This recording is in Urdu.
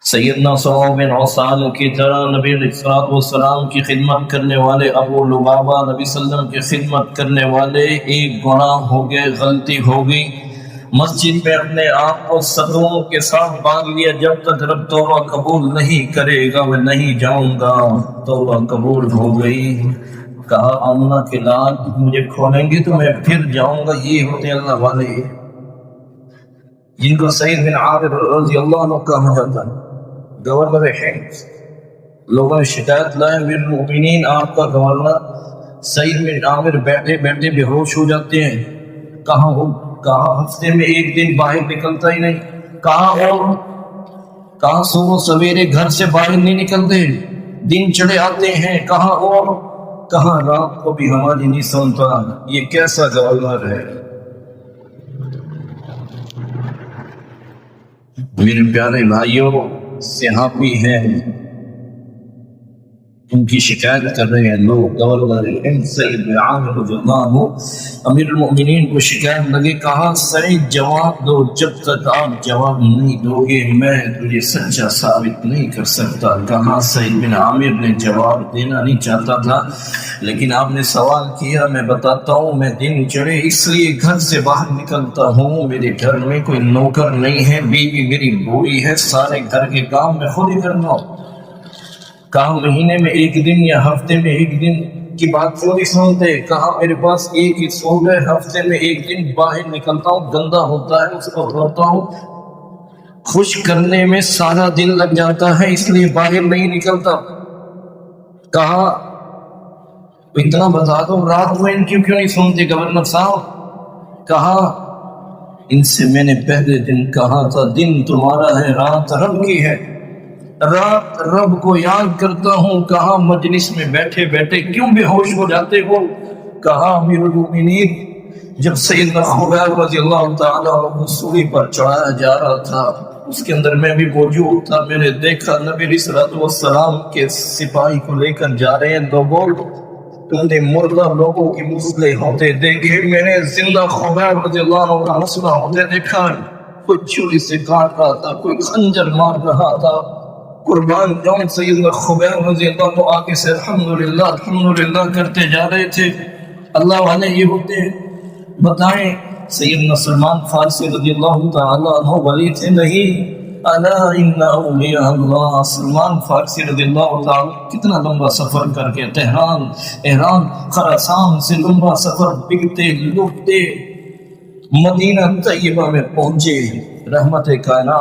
سیدنا صحابہ بن عثمان کی طرح نبی علیہ الصلوۃ والسلام کی خدمت کرنے والے ابو لبابہ نبی صلی اللہ علیہ وسلم کی خدمت کرنے والے ایک گناہ ہو گئے، غلطی ہو گئی، مسجد میں اپنے آپ کو صدروں کے ساتھ باندھ لیا، جب تک رب توبہ قبول نہیں کرے گا میں نہیں جاؤں گا۔ توبہ قبول ہو گئی، کہا آمنہ کے لال مجھے کھولیں گے تو میں پھر جاؤں گا۔ یہ ہوتے اللہ والے جن کو سعید بن عامر رضی اللہ عنہ کہا جاتا ہے، گورنر ہے۔ لوگوں نے شکایت لائے امیر المؤمنین آپ کا گورنر سعید بن عامر بیٹھے بیٹھے بے ہوش ہو جاتے ہیں۔ کہاں ہو؟ کہا ہفتے میں ایک دن باہر نکلتا ہی نہیں۔ کہاں صبح سویرے گھر سے باہر نہیں نکلتے، دن چڑھے آتے ہیں۔ کہاں رات کو بھی ہماری نہیں سنتا۔ یہ کیسا گورنر ہے؟ میرے پیارے بھائیوں، صحابی ہیں، ان کی شکایت کر رہے ہیں لوگ۔ گورنر سعید بن عامر رضی اللہ عنہ امیر المؤمنین کو شکایت لگے، کہا سعید جواب دو، جب تک آپ جواب نہیں دو گے میں تجھے سچا ثابت نہیں کر سکتا۔ کہا سعید بن عامر نے جواب دینا نہیں چاہتا تھا، لیکن آپ نے سوال کیا، میں بتاتا ہوں، میں دن چڑھے اس لیے گھر سے باہر نکلتا ہوں، میرے گھر میں کوئی نوکر نہیں ہے، بیوی میری بوڑھی ہے، سارے گھر کے کام میں خود ہی کرنا ہوں۔ کہا مہینے میں ایک دن یا ہفتے میں ایک دن کی بات کیوں نہیں سنتے؟ کہا میرے پاس ایک ہی سوٹ ہے، ہفتے میں ایک دن باہر نکلتا ہوں، گندا ہوتا ہے، اس کو دھوتا ہوں، خشک کرنے میں سارا دن لگ جاتا ہے، اس لیے باہر نہیں نکلتا۔ کہا اتنا بتا دو، رات میں ان کیوں نہیں سنتے گورنر صاحب؟ کہا ان سے میں نے پہلے دن کہا تھا دن تمہارا ہے، رات رب کی ہے، رات رب کو یاد کرتا ہوں۔ کہا مجلس میں بیٹھے بیٹھے کیوں بے ہوش ہو جاتے ہو؟ کہا امیر المؤمنین جب سیدنا خبیب رضی اللہ تعالیٰ عنہ سولی پر چڑھایا جا رہا تھا، اس کے اندر میں بھی موجود تھا، میں نے دیکھا نبی علیہ الصلوۃ والسلام کے سپاہی کو لے کر جا رہے ہیں، دو بول تم نے مردہ لوگوں کی مسئلے ہوتے دیکھے، میں نے زندہ خبیب رضی اللہ عنہ کا مسئلہ ہوتے دیکھا، کوئی چھری سے کاٹ رہا تھا، کوئی خنجر مار رہا تھا، قربان جاؤں سیدنا خبیب رضی اللہ عنہ آگے سے الحمدللہ الحمدللہ کرتے جا رہے تھے۔ اللہ والے یہ ہوتے ہیں۔ بتائیں سیدنا سلمان فارسی رضی اللہ تعالیٰ عنہ ولی تھے؟ نہیں۔ الا ان اولیاء اللہ، سلمان فارسی رضی اللہ تعالیٰ کتنا لمبا سفر کر کے تہران، ایران، خراسان سے لمبا سفر بکتے لوٹتے مدینہ طیبہ میں پہنچے، رحمت کائنات